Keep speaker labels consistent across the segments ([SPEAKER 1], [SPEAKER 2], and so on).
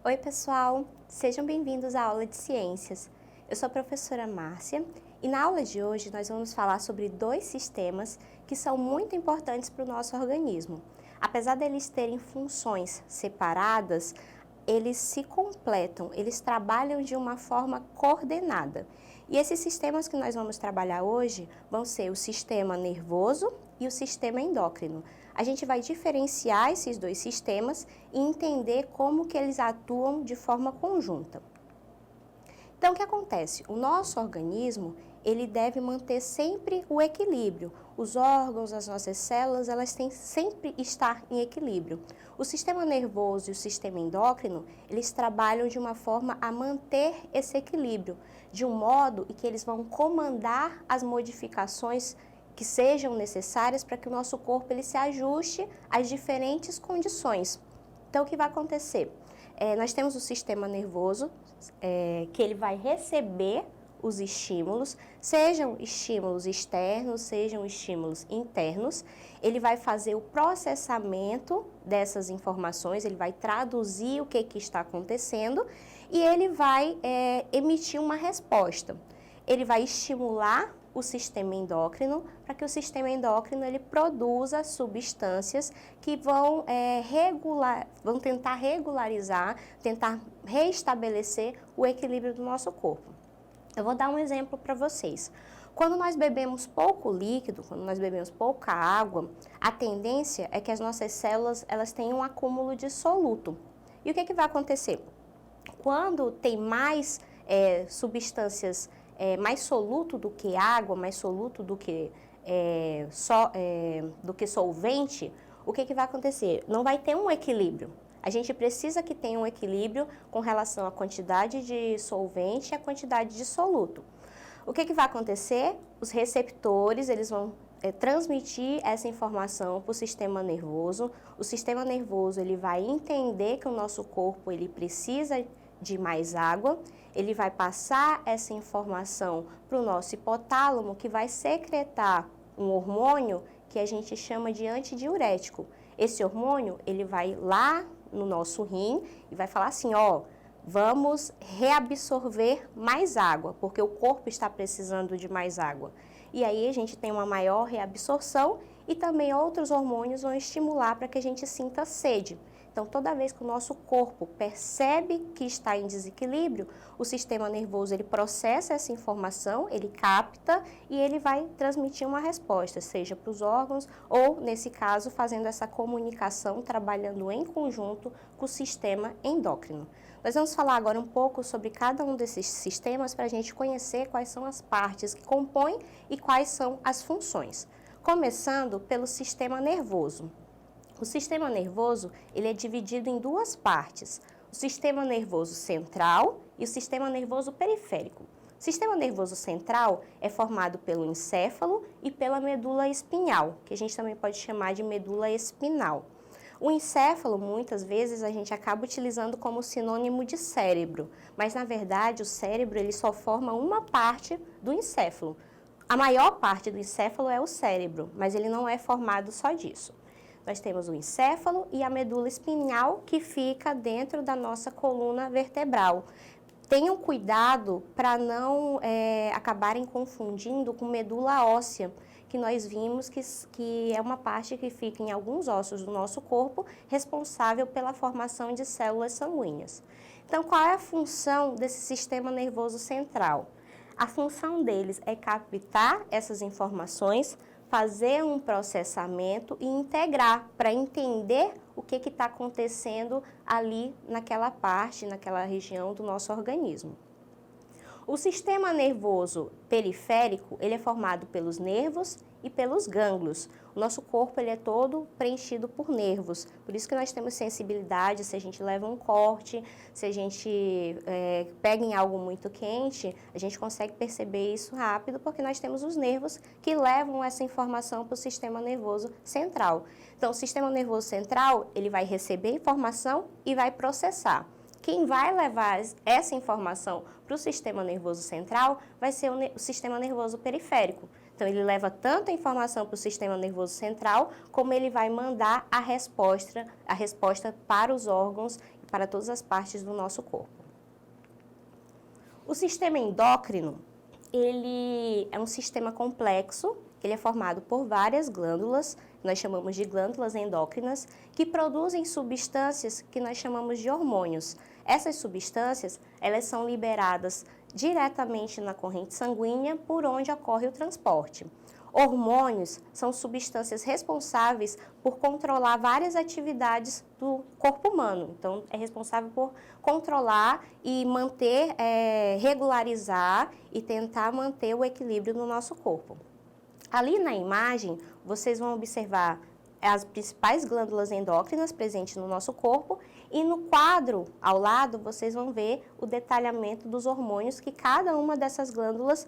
[SPEAKER 1] Oi pessoal, sejam bem-vindos à aula de ciências. Eu sou a professora Márcia e na aula de hoje nós vamos falar sobre dois sistemas que são muito importantes para o nosso organismo. Apesar deles terem funções separadas, eles se completam, eles trabalham de uma forma coordenada. E esses sistemas que nós vamos trabalhar hoje vão ser o sistema nervoso e o sistema endócrino. A gente vai diferenciar esses dois sistemas e entender como que eles atuam de forma conjunta. Então, o que acontece? O nosso organismo, ele deve manter sempre o equilíbrio. Os órgãos, as nossas células, elas têm sempre estar em equilíbrio. O sistema nervoso e o sistema endócrino, eles trabalham de uma forma a manter esse equilíbrio, de um modo em que eles vão comandar as modificações que sejam necessárias para que o nosso corpo ele se ajuste às diferentes condições. Então, o que vai acontecer? Nós temos o sistema nervoso, que ele vai receber os estímulos, sejam estímulos externos, sejam estímulos internos. Ele vai fazer o processamento dessas informações, ele vai traduzir o que está acontecendo e ele vai emitir uma resposta. Ele vai estimular o sistema endócrino para que o sistema endócrino ele produza substâncias que vão tentar regularizar, tentar restabelecer o equilíbrio do nosso corpo. Eu vou dar um exemplo para vocês. Quando nós bebemos pouco líquido, quando nós bebemos pouca água, a tendência é que as nossas células elas tenham um acúmulo de soluto. E o que vai acontecer? Quando tem mais substâncias mais soluto do que água, mais soluto do que solvente, o que vai acontecer? Não vai ter um equilíbrio. A gente precisa que tenha um equilíbrio com relação à quantidade de solvente e à quantidade de soluto. O que vai acontecer? Os receptores, eles vão transmitir essa informação para o sistema nervoso. O sistema nervoso, ele vai entender que o nosso corpo, ele precisa de mais água, ele vai passar essa informação para o nosso hipotálamo, que vai secretar um hormônio que a gente chama de antidiurético. Esse hormônio, ele vai lá no nosso rim e vai falar assim, vamos reabsorver mais água, porque o corpo está precisando de mais água. E aí a gente tem uma maior reabsorção e também outros hormônios vão estimular para que a gente sinta sede. Então, toda vez que o nosso corpo percebe que está em desequilíbrio, o sistema nervoso ele processa essa informação, ele capta e ele vai transmitir uma resposta, seja para os órgãos ou, nesse caso, fazendo essa comunicação, trabalhando em conjunto com o sistema endócrino. Nós vamos falar agora um pouco sobre cada um desses sistemas para a gente conhecer quais são as partes que compõem e quais são as funções. Começando pelo sistema nervoso. O sistema nervoso ele é dividido em duas partes, o sistema nervoso central e o sistema nervoso periférico. O sistema nervoso central é formado pelo encéfalo e pela medula espinhal, que a gente também pode chamar de medula espinal. O encéfalo, muitas vezes, a gente acaba utilizando como sinônimo de cérebro, mas, na verdade, o cérebro ele só forma uma parte do encéfalo. A maior parte do encéfalo é o cérebro, mas ele não é formado só disso. Nós temos o encéfalo e a medula espinhal que fica dentro da nossa coluna vertebral. Tenham cuidado para não acabarem confundindo com medula óssea, que nós vimos que é uma parte que fica em alguns ossos do nosso corpo, responsável pela formação de células sanguíneas. Então, qual é a função desse sistema nervoso central? A função deles é captar essas informações, fazer um processamento e integrar para entender o que está acontecendo ali naquela parte, naquela região do nosso organismo. O sistema nervoso periférico, ele é formado pelos nervos e pelos gânglios. O nosso corpo ele é todo preenchido por nervos, por isso que nós temos sensibilidade se a gente leva um corte, se a gente pega em algo muito quente, a gente consegue perceber isso rápido porque nós temos os nervos que levam essa informação para o sistema nervoso central. Então, o sistema nervoso central, ele vai receber informação e vai processar. Quem vai levar essa informação para o sistema nervoso central vai ser o sistema nervoso periférico. Então, ele leva tanto a informação para o sistema nervoso central, como ele vai mandar a resposta para os órgãos, para todas as partes do nosso corpo. O sistema endócrino, ele é um sistema complexo, ele é formado por várias glândulas, nós chamamos de glândulas endócrinas, que produzem substâncias que nós chamamos de hormônios. Essas substâncias, elas são liberadas diretamente na corrente sanguínea, por onde ocorre o transporte. Hormônios são substâncias responsáveis por controlar várias atividades do corpo humano. Então, é responsável por controlar e manter, regularizar e tentar manter o equilíbrio no nosso corpo. Ali na imagem, vocês vão observar as principais glândulas endócrinas presentes no nosso corpo e no quadro ao lado vocês vão ver o detalhamento dos hormônios que cada uma dessas glândulas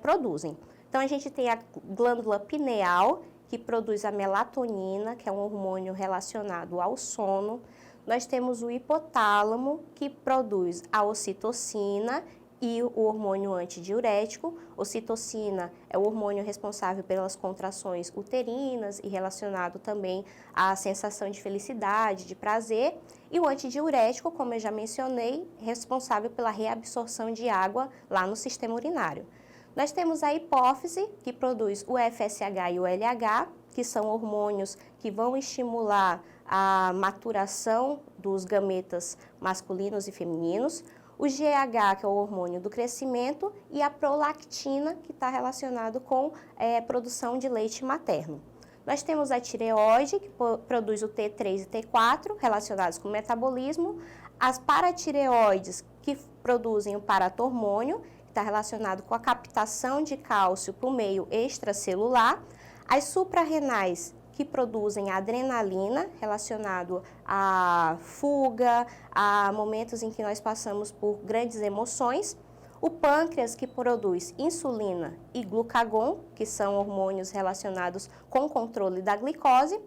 [SPEAKER 1] produzem. Então, a gente tem a glândula pineal, que produz a melatonina, que é um hormônio relacionado ao sono. Nós temos o hipotálamo, que produz a ocitocina e o hormônio antidiurético. Ocitocina é o hormônio responsável pelas contrações uterinas e relacionado também à sensação de felicidade, de prazer. E o antidiurético, como eu já mencionei, responsável pela reabsorção de água lá no sistema urinário. Nós temos a hipófise, que produz o FSH e o LH, que são hormônios que vão estimular a maturação dos gametas masculinos e femininos. O GH, que é o hormônio do crescimento, e a prolactina, que está relacionado com a produção de leite materno. Nós temos a tireoide, que produz o T3 e T4, relacionados com o metabolismo. As paratireoides, que produzem o paratormônio, que está relacionado com a captação de cálcio para o meio extracelular. As suprarrenais, que produzem a adrenalina, relacionado à fuga, a momentos em que nós passamos por grandes emoções. O pâncreas, que produz insulina e glucagon, que são hormônios relacionados com o controle da glicose.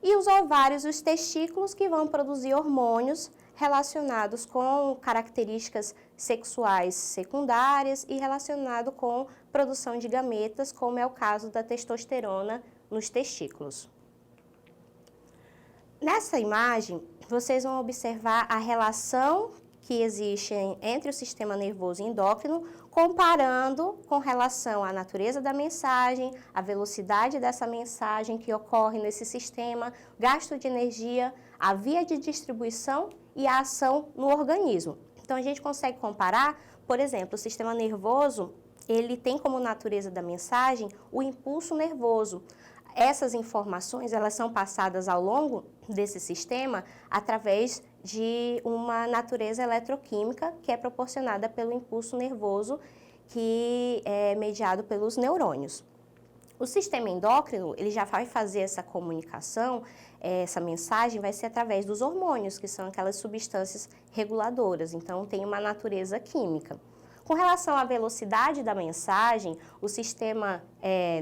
[SPEAKER 1] E os ovários e os testículos, que vão produzir hormônios relacionados com características sexuais secundárias e relacionado com produção de gametas, como é o caso da testosterona nos testículos. Nessa imagem, vocês vão observar a relação que existe entre o sistema nervoso e endócrino, comparando com relação à natureza da mensagem, a velocidade dessa mensagem que ocorre nesse sistema, gasto de energia, a via de distribuição e a ação no organismo. Então, a gente consegue comparar, por exemplo, o sistema nervoso, ele tem como natureza da mensagem o impulso nervoso. Essas informações, elas são passadas ao longo desse sistema através de uma natureza eletroquímica que é proporcionada pelo impulso nervoso, que é mediado pelos neurônios. O sistema endócrino, ele já vai fazer essa comunicação, essa mensagem vai ser através dos hormônios, que são aquelas substâncias reguladoras, então tem uma natureza química. Com relação à velocidade da mensagem, o sistema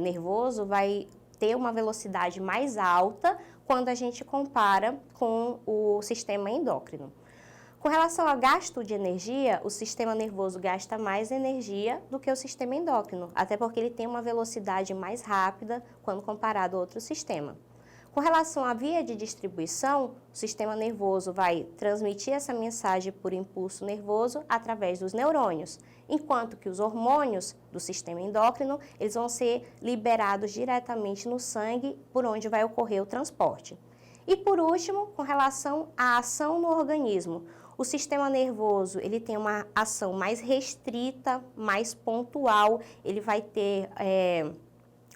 [SPEAKER 1] nervoso vai ter uma velocidade mais alta quando a gente compara com o sistema endócrino. Com relação ao gasto de energia, o sistema nervoso gasta mais energia do que o sistema endócrino, até porque ele tem uma velocidade mais rápida quando comparado a outro sistema. Com relação à via de distribuição, o sistema nervoso vai transmitir essa mensagem por impulso nervoso através dos neurônios, enquanto que os hormônios do sistema endócrino, eles vão ser liberados diretamente no sangue, por onde vai ocorrer o transporte. E por último, com relação à ação no organismo, o sistema nervoso, ele tem uma ação mais restrita, mais pontual, ele vai ter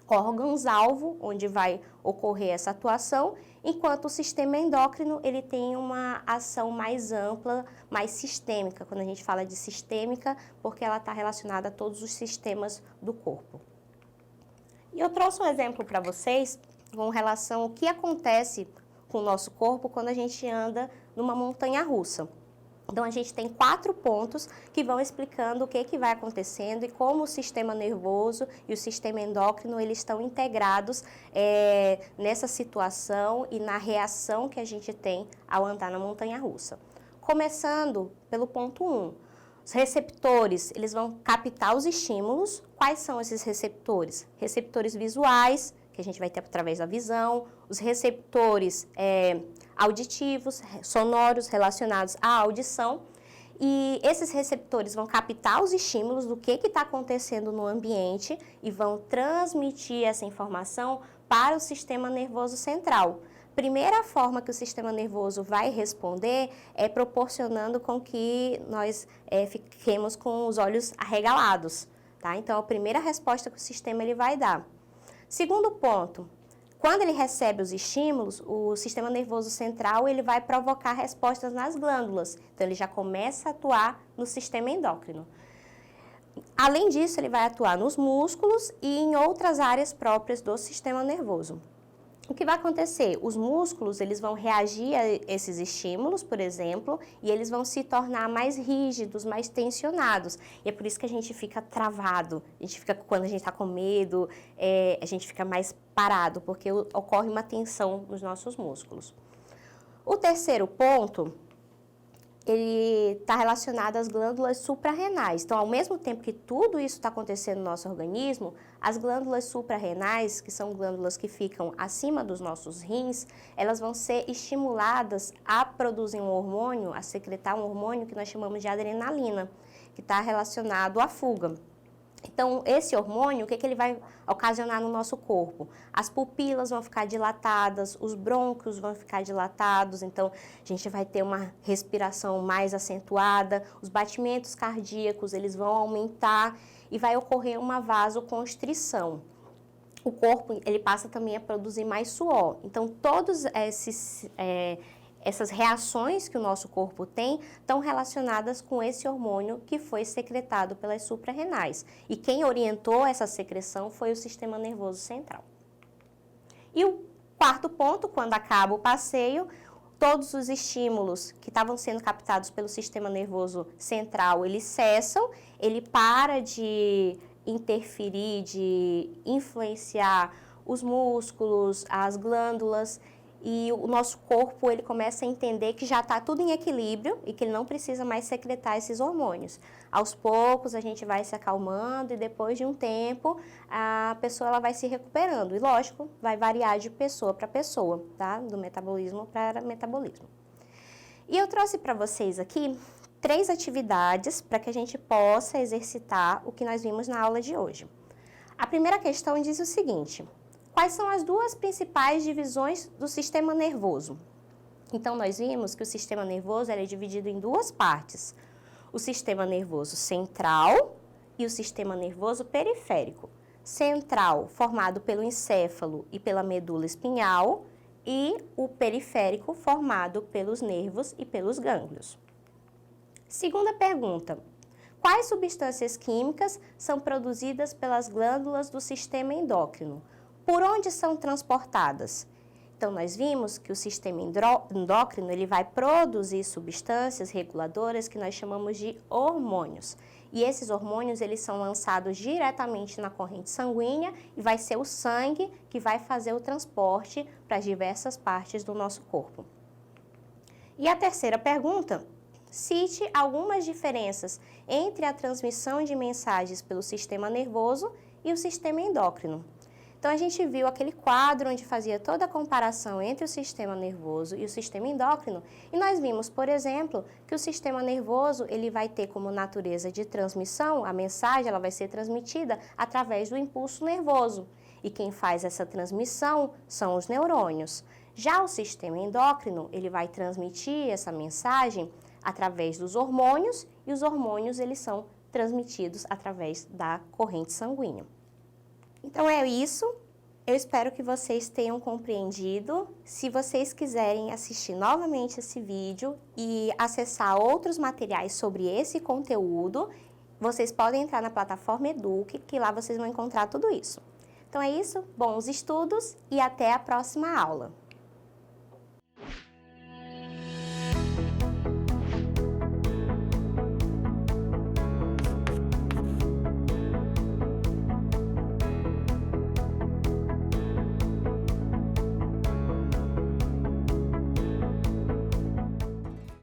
[SPEAKER 1] órgãos-alvo, onde vai ocorrer essa atuação, enquanto o sistema endócrino, ele tem uma ação mais ampla, mais sistêmica, quando a gente fala de sistêmica, porque ela está relacionada a todos os sistemas do corpo. E eu trouxe um exemplo para vocês com relação ao que acontece com o nosso corpo quando a gente anda numa montanha-russa. Então, a gente tem 4 pontos que vão explicando o que vai acontecendo e como o sistema nervoso e o sistema endócrino eles estão integrados nessa situação e na reação que a gente tem ao andar na montanha-russa. Começando pelo ponto 1. Os receptores, eles vão captar os estímulos. Quais são esses receptores? Receptores visuais, que a gente vai ter através da visão, os receptores auditivos, sonoros relacionados à audição. E esses receptores vão captar os estímulos do que está acontecendo no ambiente e vão transmitir essa informação para o sistema nervoso central. Primeira forma que o sistema nervoso vai responder é proporcionando com que nós fiquemos com os olhos arregalados, tá? Então, a primeira resposta que o sistema ele vai dar. Segundo ponto, quando ele recebe os estímulos, o sistema nervoso central ele vai provocar respostas nas glândulas. Então, ele já começa a atuar no sistema endócrino. Além disso, ele vai atuar nos músculos e em outras áreas próprias do sistema nervoso. O que vai acontecer? Os músculos eles vão reagir a esses estímulos, por exemplo, e eles vão se tornar mais rígidos, mais tensionados. E é por isso que a gente fica travado, quando a gente está com medo, a gente fica mais parado, porque ocorre uma tensão nos nossos músculos. O terceiro ponto, ele está relacionado às glândulas suprarrenais. Então, ao mesmo tempo que tudo isso está acontecendo no nosso organismo, as glândulas suprarrenais, que são glândulas que ficam acima dos nossos rins, elas vão ser estimuladas a produzir um hormônio, a secretar um hormônio que nós chamamos de adrenalina, que está relacionado à fuga. Então, esse hormônio, o que ele vai ocasionar no nosso corpo? As pupilas vão ficar dilatadas, os brônquios vão ficar dilatados, então a gente vai ter uma respiração mais acentuada, os batimentos cardíacos eles vão aumentar e vai ocorrer uma vasoconstrição. O corpo ele passa também a produzir mais suor. Então, todos essas reações que o nosso corpo tem estão relacionadas com esse hormônio que foi secretado pelas suprarrenais. E quem orientou essa secreção foi o sistema nervoso central. E o quarto ponto, quando acaba o passeio, todos os estímulos que estavam sendo captados pelo sistema nervoso central, eles cessam, ele para de interferir, de influenciar os músculos, as glândulas, e o nosso corpo ele começa a entender que já está tudo em equilíbrio e que ele não precisa mais secretar esses hormônios. Aos poucos a gente vai se acalmando e depois de um tempo a pessoa ela vai se recuperando. E lógico, vai variar de pessoa para pessoa, tá? Do metabolismo para metabolismo. E eu trouxe para vocês aqui 3 atividades para que a gente possa exercitar o que nós vimos na aula de hoje. A primeira questão diz o seguinte: quais são as 2 principais divisões do sistema nervoso? Então, nós vimos que o sistema nervoso é dividido em 2 partes. O sistema nervoso central e o sistema nervoso periférico. Central, formado pelo encéfalo e pela medula espinhal, e o periférico, formado pelos nervos e pelos gânglios. Segunda pergunta: quais substâncias químicas são produzidas pelas glândulas do sistema endócrino? Por onde são transportadas? Então, nós vimos que o sistema endócrino ele vai produzir substâncias reguladoras que nós chamamos de hormônios. E esses hormônios eles são lançados diretamente na corrente sanguínea e vai ser o sangue que vai fazer o transporte para as diversas partes do nosso corpo. E a terceira pergunta: cite algumas diferenças entre a transmissão de mensagens pelo sistema nervoso e o sistema endócrino. Então, a gente viu aquele quadro onde fazia toda a comparação entre o sistema nervoso e o sistema endócrino, e nós vimos, por exemplo, que o sistema nervoso ele vai ter como natureza de transmissão, a mensagem ela vai ser transmitida através do impulso nervoso, e quem faz essa transmissão são os neurônios. Já o sistema endócrino, ele vai transmitir essa mensagem através dos hormônios, e os hormônios eles são transmitidos através da corrente sanguínea. Então é isso, eu espero que vocês tenham compreendido. Se vocês quiserem assistir novamente esse vídeo e acessar outros materiais sobre esse conteúdo, vocês podem entrar na plataforma Eduque, que lá vocês vão encontrar tudo isso. Então é isso, bons estudos e até a próxima aula!